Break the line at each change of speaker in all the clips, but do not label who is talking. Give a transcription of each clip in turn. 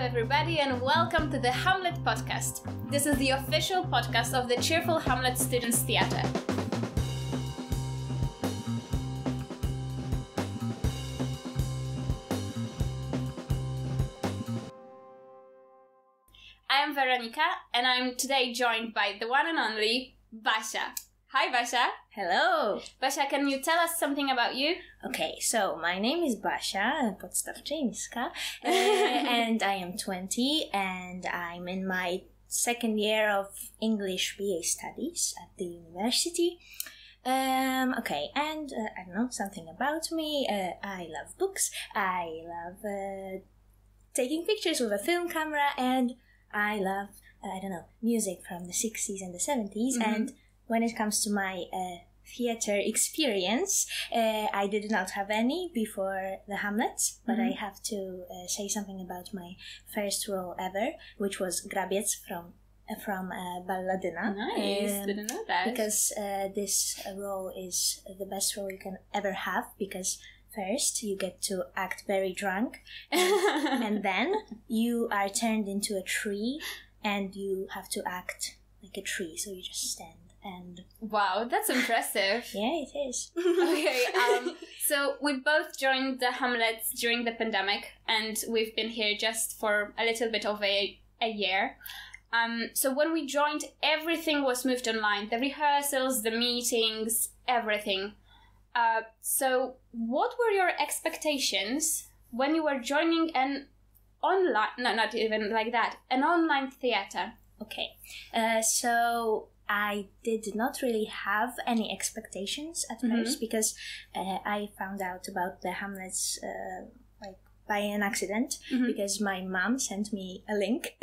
everybody, and welcome to the Hamlet Podcast. This is the official podcast of the Cheerful Hamlets Students Theatre. I am Weronika, and I'm today joined by the one and only Basia. Hi, Basia.
Hello.
Basia, can you tell us something about you?
Okay, so my name is Basia, Podstawczyńska, and I am 20, and I'm in my second year of English BA studies at the university. I don't know, something about me. I love books. I love taking pictures with a film camera, and I love, music from the 60s and the 70s, and when it comes to my theater experience, I did not have any before the Hamlets, but I have to say something about my first role ever, which was Grabiec from Balladyna.
Nice, didn't know that.
Because this role is the best role you can ever have, because first you get to act very drunk, and then you are turned into a tree, and you have to act like a tree, so you just stand. And
wow, that's impressive.
Yeah, it is.
Okay, so we both joined the Hamlets during the pandemic, and we've been here just for a little bit over a year. So when we joined, everything was moved online. The rehearsals, the meetings, everything. So what were your expectations when you were joining an online, no, not even like that, an online theatre?
Okay, so I did not really have any expectations at first, because I found out about the Hamlets by an accident, because my mom sent me a link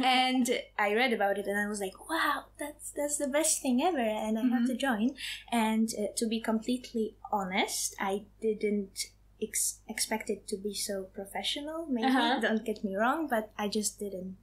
and I read about it and I was like, wow, that's the best thing ever, and I have to join. And to be completely honest, I didn't expect it to be so professional, maybe, don't get me wrong, but I just didn't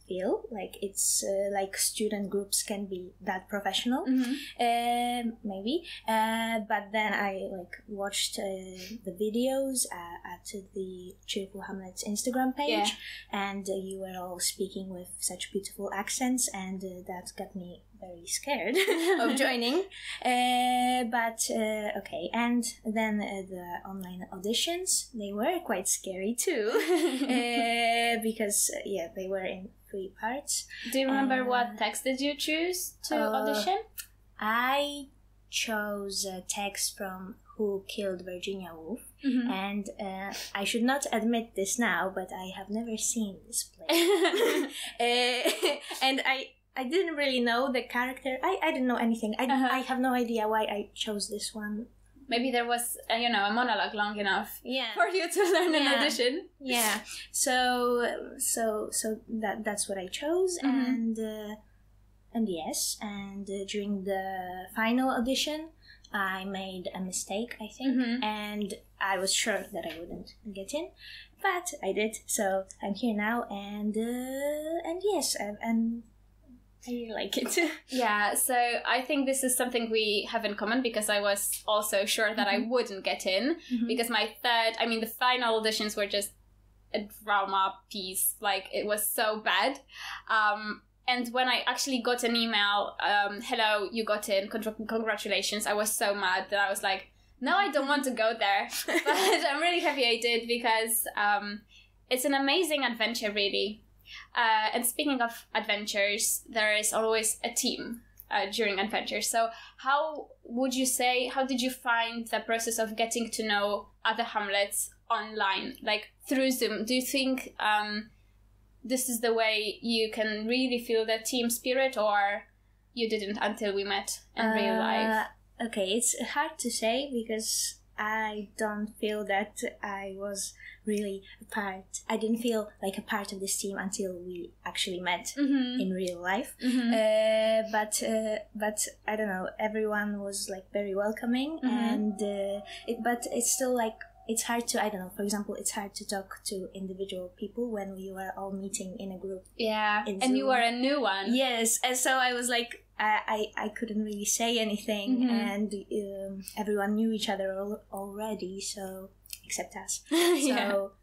feel like it's like student groups can be that professional, maybe, but then I watched the videos at the Cheerful Hamlets Instagram page, and you were all speaking with such beautiful accents, and that got me very scared of joining, but okay. And then the online auditions, they were quite scary too, because they were in 3 parts.
Do you remember what text did you choose to audition?
I chose a text from Who Killed Virginia Woolf, and I should not admit this now, but I have never seen this play. And I didn't really know the character. I didn't know anything. I have no idea why I chose this one.
Maybe there was, a monologue long enough for you to learn an audition.
Yeah. So that's what I chose, and yes, and during the final audition, I made a mistake, I think, and I was sure that I wouldn't get in, but I did. So I'm here now, and yes, and I really like it.
Yeah, so I think this is something we have in common, because I was also sure that I wouldn't get in, because the final auditions were just a drama piece. Like, it was so bad. And when I actually got an email, hello, you got in, congratulations, I was so mad that I was like, no, I don't want to go there. But I'm really happy I did, because it's an amazing adventure, really. And speaking of adventures, there is always a team during adventures. So how did you find the process of getting to know other Hamlets online, like through Zoom? Do you think this is the way you can really feel the team spirit, or you didn't until we met in real life?
Okay, it's hard to say, because I don't feel that I was really a part. I didn't feel like a part of this team until we actually met in real life. But I don't know. Everyone was very welcoming, and but it's still it's hard to, I don't know, for example, it's hard to talk to individual people when you are all meeting in a group.
Yeah, and you were a new one.
Yes, and so I was I couldn't really say anything, and everyone knew each other already, so except us. So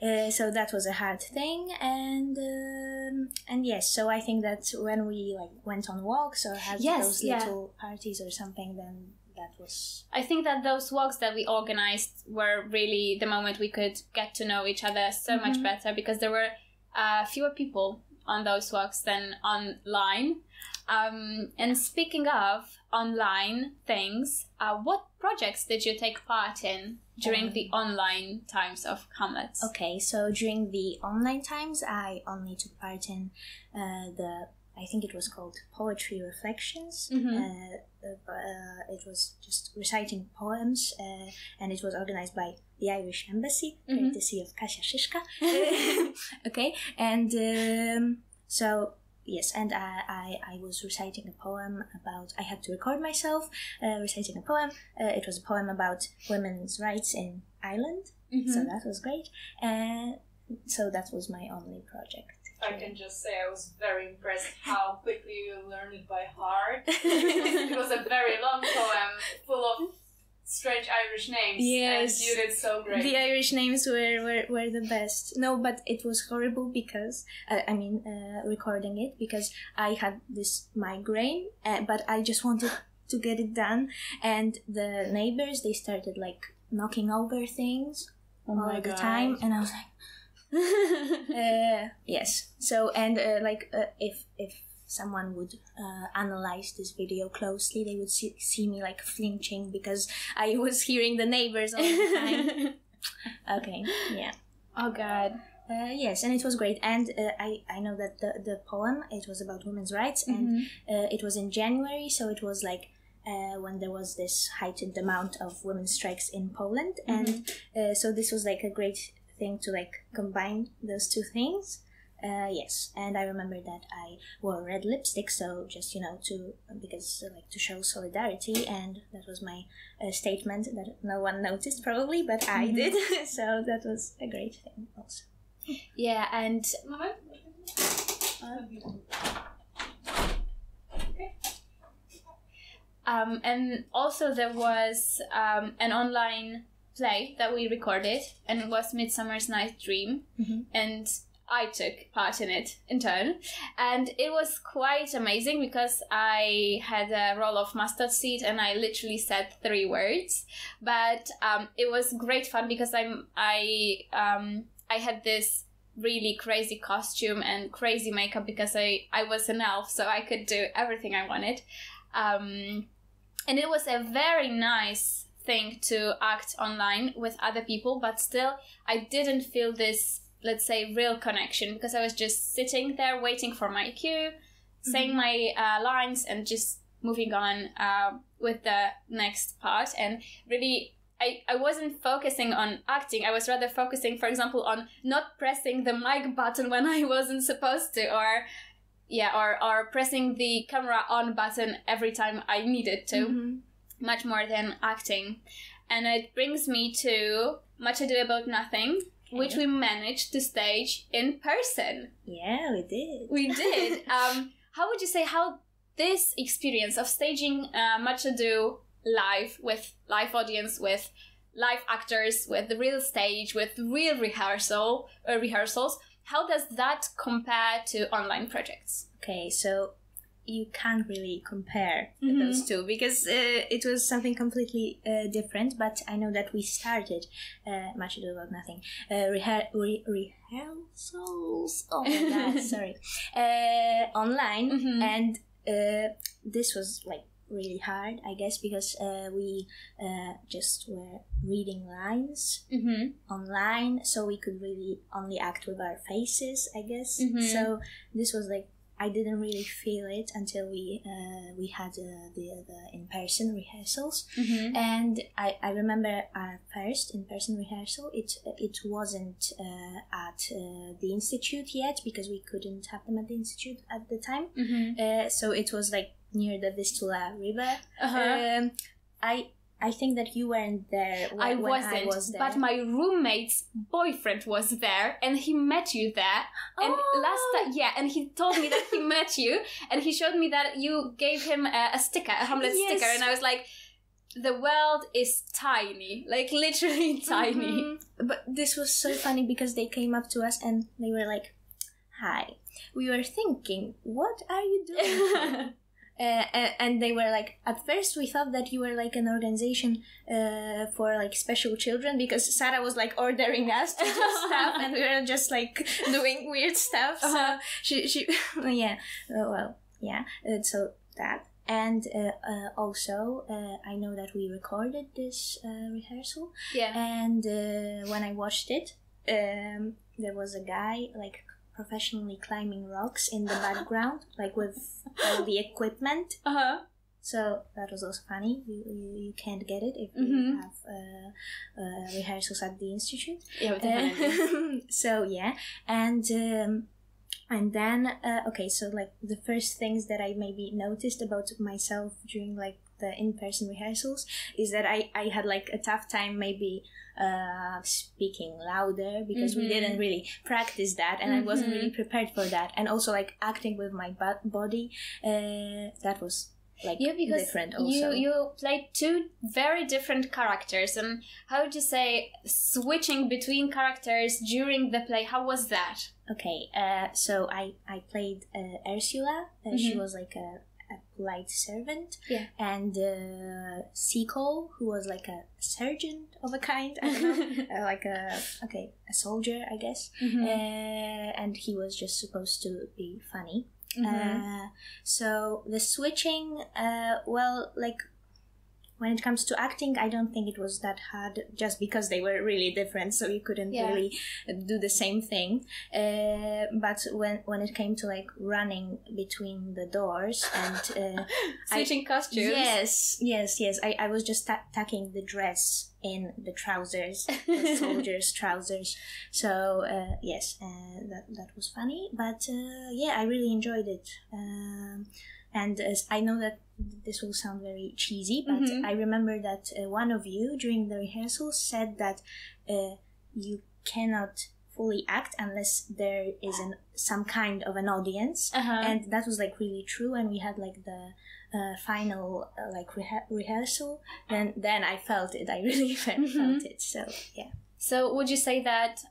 So that was a hard thing, and yes, so I think that when we like went on walks or had those little parties or something, then that was...
I think that those walks that we organized were really the moment we could get to know each other so much better, because there were fewer people on those walks than online. And speaking of online things, what projects did you take part in during the online times of Hamlets?
Okay, so during the online times, I only took part in I think it was called Poetry Reflections. It was just reciting poems, and it was organized by the Irish Embassy, courtesy of Kasia Szyszka. Okay, and so... Yes, and I was reciting a poem about... I had to record myself reciting a poem. It was a poem about women's rights in Ireland, so that was great. So that was my only project.
I can just say I was very impressed how quickly you learned it by heart. It was a very long poem full of strange Irish names.
Yes.
And you did so great.
The Irish names were the best. No, but it was horrible because, recording it, because I had this migraine, but I just wanted to get it done. And the neighbors, they started like knocking over things all the time. And I was like, yes. So, and if someone would analyze this video closely, they would see me like flinching because I was hearing the neighbors all the time. Okay, yeah.
Oh God.
Yes, and it was great. And I know that the poem, it was about women's rights, and it was in January, so it was like when there was this heightened amount of women's strikes in Poland, and so this was like a great thing to like combine those two things. Yes, and I remember that I wore red lipstick, so just to show solidarity, and that was my statement that no one noticed probably, but I did. So that was a great thing also.
Yeah, and and also there was an online play that we recorded, and it was Midsummer's Night's Dream, and I took part in it in turn, and it was quite amazing because I had a role of mustard seed and I literally said 3 words, but it was great fun because I had this really crazy costume and crazy makeup because I was an elf, so I could do everything I wanted, and it was a very nice thing to act online with other people, but still I didn't feel this, let's say, real connection, because I was just sitting there waiting for my cue, saying my lines and just moving on with the next part. And really, I wasn't focusing on acting. I was rather focusing, for example, on not pressing the mic button when I wasn't supposed to, or pressing the camera on button every time I needed to, much more than acting. And it brings me to Much Ado About Nothing, which we managed to stage in person.
Yeah, we did.
We did. How would you say how this experience of staging Much Ado live, with live audience, with live actors, with the real stage, with real rehearsals, how does that compare to online projects?
Okay, so you can't really compare those two because it was something completely different, but I know that we started Much Ado About Nothing rehearsals, oh my god, sorry, online, and this was like really hard, I guess, because we just were reading lines online, so we could really only act with our faces, I guess. So this was like, I didn't really feel it until we had the in-person rehearsals, and I remember our first in-person rehearsal. It wasn't at the institute yet because we couldn't have them at the institute at the time. So it was like near the Vistula River. I think that you weren't there when I was there.
But my roommate's boyfriend was there, and he met you there. And and he told me that he met you, and he showed me that you gave him a sticker, a Hamlet sticker, and I was like, the world is tiny, like literally tiny.
But this was so funny because they came up to us and they were like, "Hi, we were thinking, what are you doing?" And they were like, at first we thought that you were like an organization for like special children, because Sarah was like ordering us to do stuff and we were just like doing weird stuff. So she so that. And also, I know that we recorded this rehearsal.
Yeah.
And when I watched it, there was a guy like professionally climbing rocks in the background, like with all the equipment. So that was also funny. You can't get it if you have rehearsals at the institute.
Yeah, definitely.
So yeah, and then so like the first things that I maybe noticed about myself during like the in-person rehearsals is that I had like a tough time maybe speaking louder, because we didn't really practice that, and I wasn't really prepared for that. And also like acting with my body, that was like different also.
You played two very different characters, and how would you say switching between characters during the play, how was that?
Okay, so I played Ursula. She was like a polite servant, and Seacole, who was like a sergeant of a kind, I don't know, like a soldier, I guess, and he was just supposed to be funny. So the switching, like when it comes to acting, I don't think it was that hard, just because they were really different, so you couldn't really do the same thing. But when it came to like running between the doors and
switching costumes,
yes, I was just tucking the dress in the trousers, the soldiers' trousers. So that was funny, but I really enjoyed it. And I know that this will sound very cheesy, but I remember that one of you during the rehearsals said that you cannot fully act unless there is some kind of an audience, and that was like really true. And we had like the final rehearsal. Then I felt it. I really felt it. So yeah.
So would you say that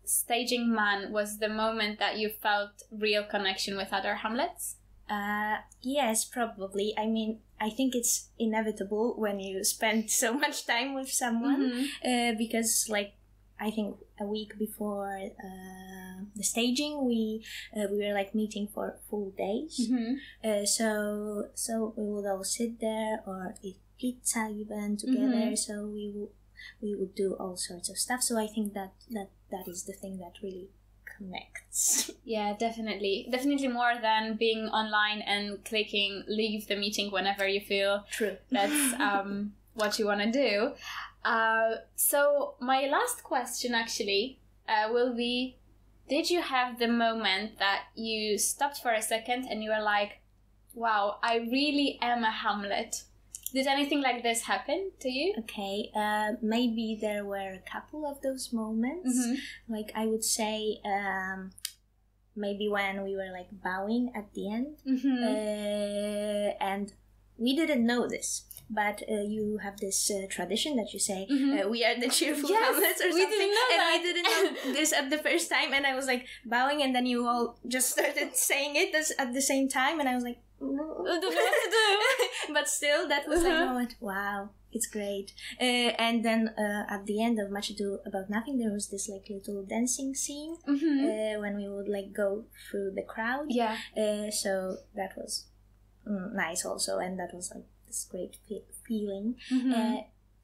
staging Man was the moment that you felt real connection with other Hamlets?
Yes, probably. I mean, I think it's inevitable when you spend so much time with someone, because like I think a week before the staging, we were like meeting for full days. So we would all sit there or eat pizza even together. So we would do all sorts of stuff. So I think that is the thing that really connects.
Yeah, definitely more than being online and clicking leave the meeting whenever you feel that's what you want to do. So my last question actually will be, did you have the moment that you stopped for a second and you were like, wow, I really am a Hamlet? Did anything like this happen to you?
Okay, maybe there were a couple of those moments. Like I would say maybe when we were like bowing at the end, and we didn't know this, but you have this tradition that you say, we are the Cheerful Hamlets or something.
We didn't know that.
And we didn't know this at the first time, and I was like bowing, and then you all just started saying it at the same time, and I was like, I don't know what to do. But still, that was like a moment. Wow, it's great. And then at the end of Much Ado About Nothing, there was this like little dancing scene when we would like go through the crowd.
Yeah.
So that was nice also, and that was like this great feeling.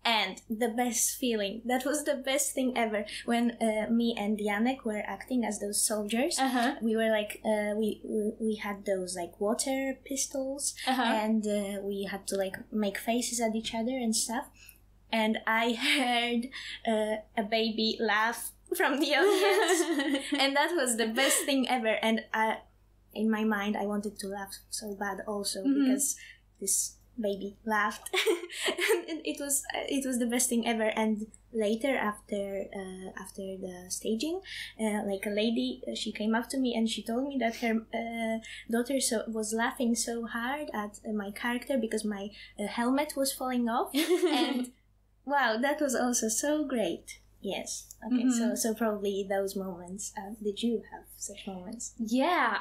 And the best feeling, that was the best thing ever, when me and Janek were acting as those soldiers. We were like, we had those like water pistols, and we had to like make faces at each other and stuff. And I heard a baby laugh from the audience, and that was the best thing ever. And in my mind, I wanted to laugh so bad also, because this baby laughed. And it was the best thing ever. And later, after the staging, like a lady, she came up to me and she told me that her daughter was laughing so hard at my character because my helmet was falling off. And wow, that was also so great. Yes. Okay. So probably those moments. Did you have such moments?
Yeah.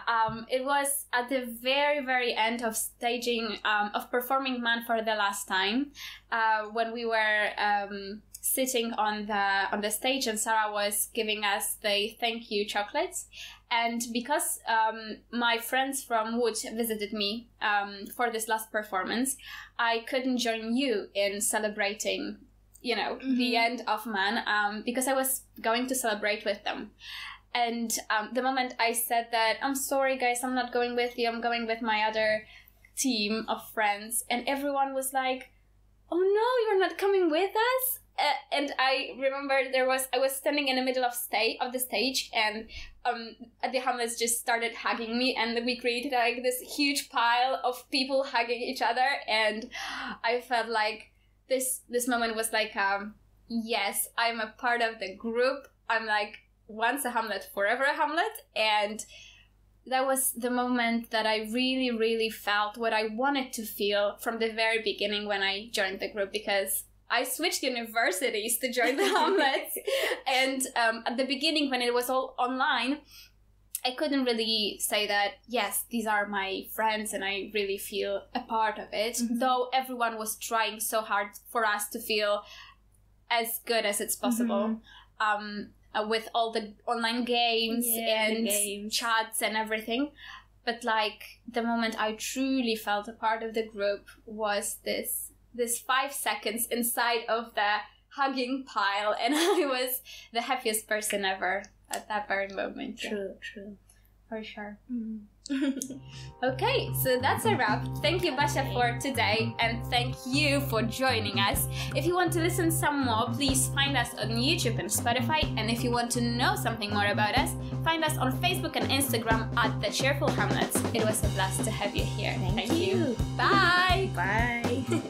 It was at the very, very end of staging, of performing Man for the last time, when we were sitting on the stage and Sarah was giving us the thank you chocolates. And because my friends from Wood visited me for this last performance, I couldn't join you in celebrating, the end of Man, because I was going to celebrate with them. And the moment I said that, I'm sorry guys, I'm not going with you, I'm going with my other team of friends, and everyone was like, oh no, you're not coming with us? And I remember I was standing in the middle of the stage, and the Hamlets just started hugging me, and we created like this huge pile of people hugging each other, and I felt like this moment was like, yes, I'm a part of the group. I'm like once a Hamlet, forever a Hamlet, and that was the moment that I really, really felt what I wanted to feel from the very beginning when I joined the group, because I switched universities to join the Hamlets. And at the beginning, when it was all online, I couldn't really say that, yes, these are my friends and I really feel a part of it, though everyone was trying so hard for us to feel as good as it's possible. With all the online games and chats and everything. But like the moment I truly felt a part of the group was this 5 seconds inside of the hugging pile, and I was the happiest person ever at that very moment.
True.
For sure. Okay, so that's a wrap. Thank you, Basia, for today, and thank you for joining us. If you want to listen some more, please find us on YouTube and Spotify, and if you want to know something more about us, find us on Facebook and Instagram at the Cheerful Hamlets. It was a blast to have you here.
Thank you.
Bye.
Bye.